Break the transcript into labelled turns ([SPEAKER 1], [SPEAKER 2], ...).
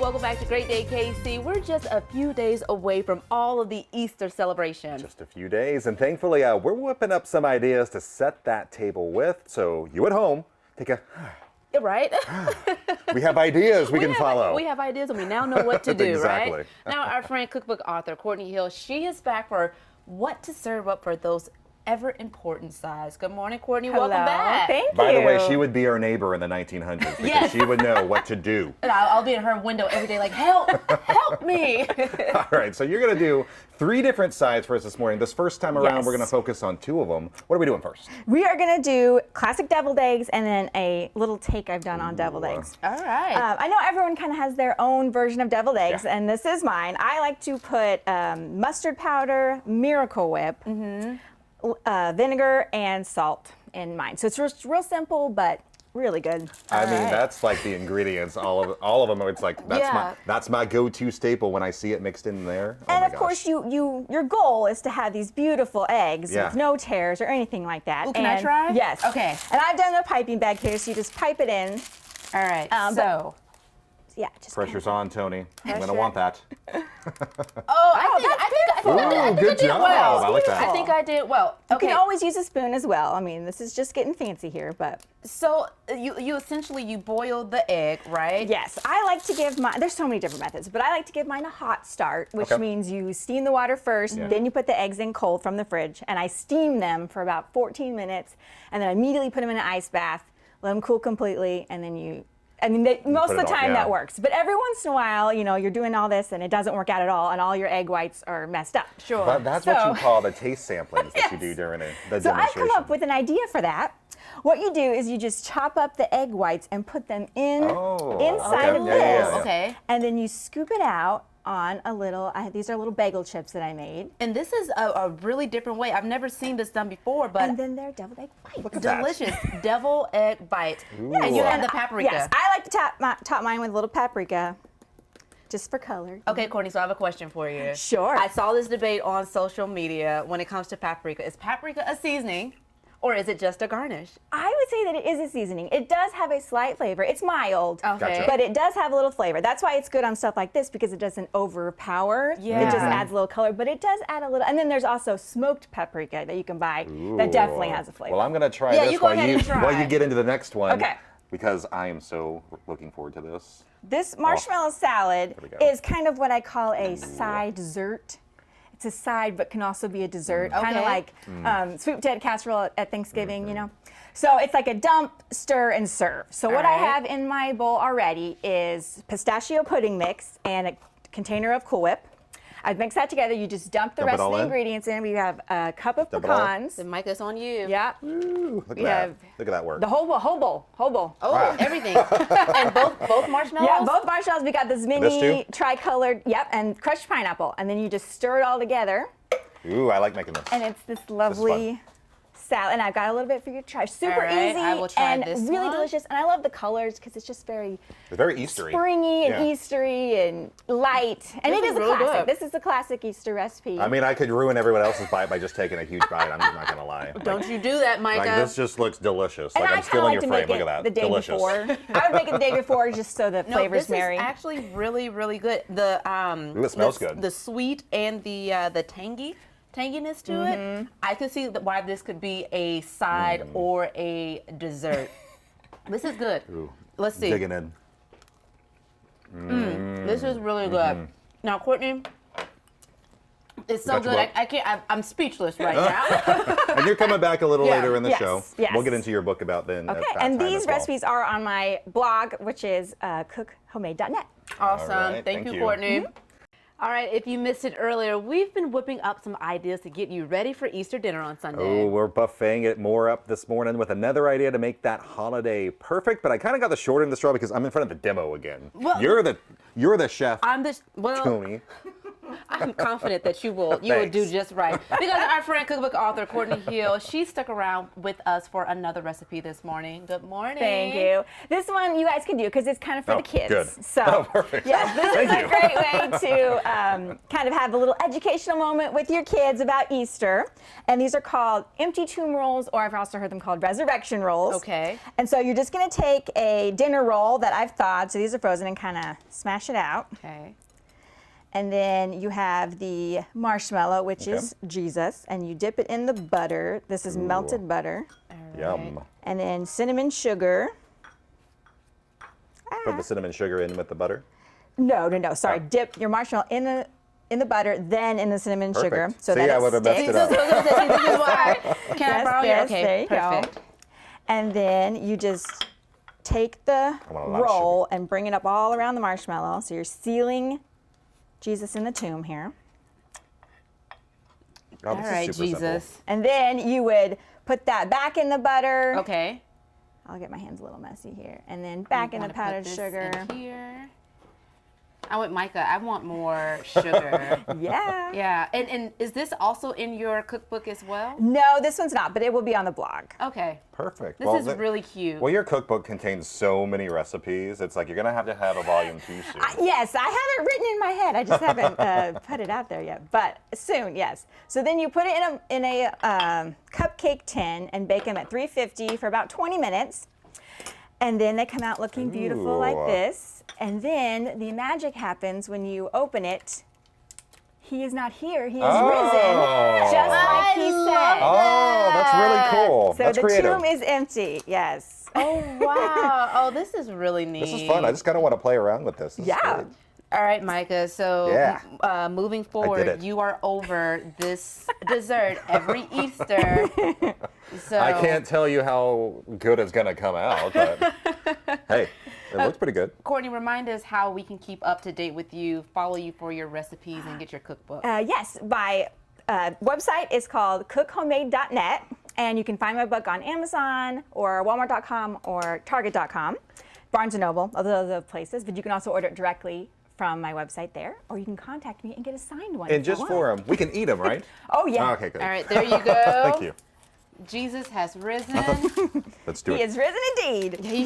[SPEAKER 1] Welcome back to Great Day KC. We're just a few days away from all of the Easter celebrations.
[SPEAKER 2] Just a few days, and thankfully we're whipping up some ideas to set that table with. So you at home, take a...
[SPEAKER 1] Right?
[SPEAKER 2] We have ideas we can follow.
[SPEAKER 1] We have ideas and we now know what to do,
[SPEAKER 2] Exactly.
[SPEAKER 1] right? Now our friend cookbook author, Courtney Hill, she is back for what to serve up for those ever important sides. Good morning, Courtney.
[SPEAKER 3] Hello.
[SPEAKER 1] Welcome back.
[SPEAKER 3] Thank you.
[SPEAKER 2] By the way, she would be our neighbor in the 1900s because
[SPEAKER 1] Yes.
[SPEAKER 2] she would know what to do.
[SPEAKER 1] And I'll be in her window every day like, help, help me.
[SPEAKER 2] All right, so you're going to do 3 different sides for us this morning. This first time around,
[SPEAKER 3] Yes.
[SPEAKER 2] we're going to focus on 2 of them. What are we doing first?
[SPEAKER 3] We are going to do classic deviled eggs and then a little take I've done on deviled eggs.
[SPEAKER 1] All right.
[SPEAKER 3] I know everyone kind of has their own version of deviled eggs,
[SPEAKER 2] Yeah.
[SPEAKER 3] and this is mine. I like to put mustard powder, Miracle Whip, vinegar, and salt in mine. So it's just real simple, but really good.
[SPEAKER 2] I mean,
[SPEAKER 1] right.
[SPEAKER 2] that's like the ingredients. All of them. It's like that's my go-to staple when I see it mixed in there. Oh
[SPEAKER 3] And
[SPEAKER 2] my
[SPEAKER 3] of course,
[SPEAKER 2] gosh.
[SPEAKER 3] your goal is to have these beautiful eggs
[SPEAKER 2] Yeah.
[SPEAKER 3] with no tears or anything like that.
[SPEAKER 1] Ooh, can I try?
[SPEAKER 3] Yes.
[SPEAKER 1] Okay.
[SPEAKER 3] And I've done the piping bag here, so you just pipe it in.
[SPEAKER 1] All right.
[SPEAKER 3] Yeah, just
[SPEAKER 2] Pressure's on, Tony. I'm going to want that.
[SPEAKER 1] I think I
[SPEAKER 2] good
[SPEAKER 1] did
[SPEAKER 2] job.
[SPEAKER 1] well.
[SPEAKER 2] I like that.
[SPEAKER 1] I think I did well.
[SPEAKER 3] You
[SPEAKER 1] Okay.
[SPEAKER 3] can always use a spoon as well. I mean, this is just getting fancy here, but
[SPEAKER 1] So you essentially boil the egg, right?
[SPEAKER 3] yes, I like to give mine, there's so many different methods, but I like to give mine a hot start, which
[SPEAKER 2] Okay.
[SPEAKER 3] means you steam the water first,
[SPEAKER 2] Yeah.
[SPEAKER 3] then you put the eggs in cold from the fridge, and I steam them for about 14 minutes, and then I immediately put them in an ice bath, let them cool completely, and then most of
[SPEAKER 2] put
[SPEAKER 3] the
[SPEAKER 2] it on,
[SPEAKER 3] time
[SPEAKER 2] yeah.
[SPEAKER 3] that works. But every once in a while, you're doing all this and it doesn't work out at all, and all your egg whites are messed up.
[SPEAKER 1] Sure.
[SPEAKER 2] But that's what
[SPEAKER 3] So-
[SPEAKER 2] you call the taste samplings that you
[SPEAKER 3] Yes.
[SPEAKER 2] do during the
[SPEAKER 3] So I've
[SPEAKER 2] demonstration.
[SPEAKER 3] come up with an idea for that. What you do is you just chop up the egg whites and put them inside
[SPEAKER 2] okay.
[SPEAKER 3] of
[SPEAKER 2] Yeah,
[SPEAKER 3] this.
[SPEAKER 2] yeah, yeah.
[SPEAKER 1] Okay.
[SPEAKER 3] And then you scoop it out on a little, these are little bagel chips that I made.
[SPEAKER 1] And this is a really different way. I've never seen this done before, but
[SPEAKER 3] And then they're deviled egg bites.
[SPEAKER 2] Look at that.
[SPEAKER 1] delicious. Devil egg bite. And you
[SPEAKER 2] Ooh.
[SPEAKER 1] add the paprika.
[SPEAKER 3] Yes, I like to top mine with a little paprika, just for color.
[SPEAKER 1] Okay, Courtney, so I have a question for you.
[SPEAKER 3] Sure.
[SPEAKER 1] I saw this debate on social media when it comes to paprika. Is paprika a seasoning or is it just a garnish?
[SPEAKER 3] I would say that it is a seasoning. It does have a slight flavor. It's mild,
[SPEAKER 1] Okay.
[SPEAKER 3] but it does have a little flavor. That's why it's good on stuff like this, because it doesn't overpower. It
[SPEAKER 1] Yeah.
[SPEAKER 3] just adds a little color, but it does add a little. And then there's also smoked paprika that you can buy that definitely has a flavor.
[SPEAKER 2] Well, I'm going to try
[SPEAKER 1] Yeah,
[SPEAKER 2] this
[SPEAKER 1] you go
[SPEAKER 2] while
[SPEAKER 1] ahead and try.
[SPEAKER 2] while you get into the next one.
[SPEAKER 3] Okay.
[SPEAKER 2] Because I am so looking forward to this.
[SPEAKER 3] This marshmallow salad
[SPEAKER 2] There we go.
[SPEAKER 3] is kind of what I call a side dessert. It's a side, but can also be a dessert, kind of
[SPEAKER 1] Okay.
[SPEAKER 3] like sweet potato casserole at Thanksgiving, So it's like a dump, stir, and serve. So what I
[SPEAKER 1] Alright.
[SPEAKER 3] have in my bowl already is pistachio pudding mix and a container of Cool Whip. I'd mix that together. You just dump the
[SPEAKER 2] Dump it
[SPEAKER 3] rest of
[SPEAKER 2] all
[SPEAKER 3] the
[SPEAKER 2] in?
[SPEAKER 3] ingredients in. We have a cup of
[SPEAKER 2] Dump it all?
[SPEAKER 3] pecans.
[SPEAKER 1] The mic is on you.
[SPEAKER 3] Yeah.
[SPEAKER 2] Ooh, look at
[SPEAKER 3] We
[SPEAKER 2] that.
[SPEAKER 3] have
[SPEAKER 2] Look at that work.
[SPEAKER 3] The whole bowl.
[SPEAKER 1] Oh, everything. And both marshmallows?
[SPEAKER 3] Yeah, both marshmallows. We got this
[SPEAKER 2] This
[SPEAKER 3] mini
[SPEAKER 2] too?
[SPEAKER 3] tricolored, and crushed pineapple. And then you just stir it all together.
[SPEAKER 2] Ooh, I like making this.
[SPEAKER 3] And it's this lovely salad. And I've got a little bit for you to try. Super
[SPEAKER 1] All right,
[SPEAKER 3] easy
[SPEAKER 1] I will try
[SPEAKER 3] and
[SPEAKER 1] this
[SPEAKER 3] really
[SPEAKER 1] one.
[SPEAKER 3] delicious. And I love the colors because it's just very
[SPEAKER 2] It's very Eastery.
[SPEAKER 3] springy and
[SPEAKER 2] Yeah.
[SPEAKER 3] Eastery and light. And
[SPEAKER 1] This
[SPEAKER 3] it
[SPEAKER 1] is
[SPEAKER 3] is a
[SPEAKER 1] really
[SPEAKER 3] classic.
[SPEAKER 1] good.
[SPEAKER 3] This is a classic Easter recipe.
[SPEAKER 2] I mean, I could ruin everyone else's bite by just taking a huge bite. I'm just not going to lie.
[SPEAKER 1] Don't you do that, Micah.
[SPEAKER 2] Like, this just looks delicious.
[SPEAKER 3] and
[SPEAKER 2] Like,
[SPEAKER 3] I
[SPEAKER 2] I'm
[SPEAKER 3] kind of
[SPEAKER 2] stealing
[SPEAKER 3] like
[SPEAKER 2] your
[SPEAKER 3] to
[SPEAKER 2] frame.
[SPEAKER 3] make
[SPEAKER 2] Look
[SPEAKER 3] it
[SPEAKER 2] at that.
[SPEAKER 3] the day
[SPEAKER 2] Delicious.
[SPEAKER 3] before. I would make it the day before just so the
[SPEAKER 1] No,
[SPEAKER 3] flavors
[SPEAKER 1] this
[SPEAKER 3] marry.
[SPEAKER 1] is actually really, really good. The
[SPEAKER 2] Ooh, it smells
[SPEAKER 1] the,
[SPEAKER 2] good.
[SPEAKER 1] The sweet and the tanginess to it. I could see why this could be a side or a dessert. This is good.
[SPEAKER 2] Ooh,
[SPEAKER 1] Let's see.
[SPEAKER 2] digging in.
[SPEAKER 1] This is really good. Now, Courtney, it's so
[SPEAKER 2] got your
[SPEAKER 1] good.
[SPEAKER 2] book?
[SPEAKER 1] I can't. I'm speechless right now.
[SPEAKER 2] And you're coming back a little
[SPEAKER 1] Yeah.
[SPEAKER 2] later in the
[SPEAKER 3] Yes,
[SPEAKER 2] show.
[SPEAKER 3] yes.
[SPEAKER 2] We'll get into your book about then.
[SPEAKER 3] Okay,
[SPEAKER 2] at that
[SPEAKER 3] and
[SPEAKER 2] time
[SPEAKER 3] these
[SPEAKER 2] as well.
[SPEAKER 3] recipes are on my blog, which is cookhomemade.net.
[SPEAKER 1] Awesome.
[SPEAKER 2] All right,
[SPEAKER 1] Thank you, Courtney. All right, if you missed it earlier, we've been whipping up some ideas to get you ready for Easter dinner on Sunday.
[SPEAKER 2] Oh, we're buffeting it more up this morning with another idea to make that holiday perfect. But I kind of got the short end of the straw because I'm in front of the demo again.
[SPEAKER 1] Well,
[SPEAKER 2] you're the chef,
[SPEAKER 1] I'm the well.
[SPEAKER 2] Tony.
[SPEAKER 1] I'm confident that you will do
[SPEAKER 2] Thanks.
[SPEAKER 1] just right. Because our friend cookbook author Courtney Hill, she stuck around with us for another recipe this morning. Good morning.
[SPEAKER 3] Thank you. This one you guys can do because it's kind of for the kids.
[SPEAKER 2] Good.
[SPEAKER 3] So,
[SPEAKER 2] Perfect.
[SPEAKER 3] yes, this
[SPEAKER 2] Thank
[SPEAKER 3] is a
[SPEAKER 2] you.
[SPEAKER 3] great way to kind of have a little educational moment with your kids about Easter. And these are called empty tomb rolls, or I've also heard them called resurrection rolls.
[SPEAKER 1] Okay.
[SPEAKER 3] And so you're just going to take a dinner roll that I've thawed, so these are frozen, and kind of smash it out.
[SPEAKER 1] Okay.
[SPEAKER 3] And then you have the marshmallow, which is Jesus, and you dip it in the butter. This is melted butter.
[SPEAKER 1] All right.
[SPEAKER 2] Yum.
[SPEAKER 3] And then cinnamon sugar.
[SPEAKER 2] Put the cinnamon sugar in with the butter.
[SPEAKER 3] No. Sorry. Dip your marshmallow in the butter, then in the cinnamon sugar.
[SPEAKER 2] Perfect.
[SPEAKER 3] So
[SPEAKER 2] See,
[SPEAKER 3] that
[SPEAKER 2] I
[SPEAKER 3] it
[SPEAKER 2] would have messed
[SPEAKER 3] sticks.
[SPEAKER 2] it up.
[SPEAKER 1] This is why. Can I
[SPEAKER 3] Yes,
[SPEAKER 1] borrow
[SPEAKER 3] yes,
[SPEAKER 1] your? Okay,
[SPEAKER 3] there you
[SPEAKER 1] perfect.
[SPEAKER 3] go. And then you just take the
[SPEAKER 2] I want a lot of
[SPEAKER 3] roll and bring it up all around the marshmallow. So you're sealing Jesus in the tomb here.
[SPEAKER 2] Oh,
[SPEAKER 1] All
[SPEAKER 2] this
[SPEAKER 1] right,
[SPEAKER 2] is super
[SPEAKER 1] Jesus.
[SPEAKER 2] simple.
[SPEAKER 3] And then you would put that back in the butter.
[SPEAKER 1] Okay.
[SPEAKER 3] I'll get my hands a little messy here. And then back in the
[SPEAKER 1] Wanna put
[SPEAKER 3] powdered
[SPEAKER 1] this
[SPEAKER 3] sugar.
[SPEAKER 1] in here. I went Micah. I want more sugar.
[SPEAKER 3] Yeah.
[SPEAKER 1] Yeah. And is this also in your cookbook as well?
[SPEAKER 3] No, this one's not, but it will be on the blog.
[SPEAKER 1] Okay.
[SPEAKER 2] Perfect.
[SPEAKER 1] This is really cute.
[SPEAKER 2] Well, your cookbook contains so many recipes. It's like you're going to have a volume 2 soon.
[SPEAKER 3] Yes, I have it written in my head. I just haven't put it out there yet, but soon, yes. So then you put it in a cupcake tin and bake them at 350 for about 20 minutes. And then they come out looking beautiful like
[SPEAKER 2] Ooh.
[SPEAKER 3] this. And then the magic happens when you open it. He is not here. He is risen, just like he said.
[SPEAKER 2] Oh, that's really cool.
[SPEAKER 3] So
[SPEAKER 2] That's
[SPEAKER 3] the
[SPEAKER 2] creative.
[SPEAKER 3] tomb is empty. Yes.
[SPEAKER 1] Oh, wow. Oh, this is really neat.
[SPEAKER 2] This is fun. I just kind of want to play around with this. This is
[SPEAKER 3] Yeah.
[SPEAKER 2] great.
[SPEAKER 1] All right, Micah. So
[SPEAKER 2] Yeah.
[SPEAKER 1] moving
[SPEAKER 2] it.
[SPEAKER 1] forward, you are over this dessert every Easter. So
[SPEAKER 2] I can't tell you how good it's going to come out, but hey, it looks pretty good.
[SPEAKER 1] Courtney, remind us how we can keep up to date with you, follow you for your recipes, and get your cookbook.
[SPEAKER 3] Yes, my website is called cookhomemade.net, and you can find my book on Amazon or Walmart.com or Target.com, Barnes & Noble, other places, but you can also order it directly from my website there, or you can contact me and get a signed one.
[SPEAKER 2] And
[SPEAKER 3] if you
[SPEAKER 2] just
[SPEAKER 3] want.
[SPEAKER 2] for them, we can eat them, right?
[SPEAKER 3] Oh, yeah.
[SPEAKER 2] Okay, good.
[SPEAKER 1] All right, there you go.
[SPEAKER 2] Thank you.
[SPEAKER 1] Jesus has risen.
[SPEAKER 2] Let's do
[SPEAKER 3] He
[SPEAKER 2] it.
[SPEAKER 3] is risen indeed.
[SPEAKER 1] He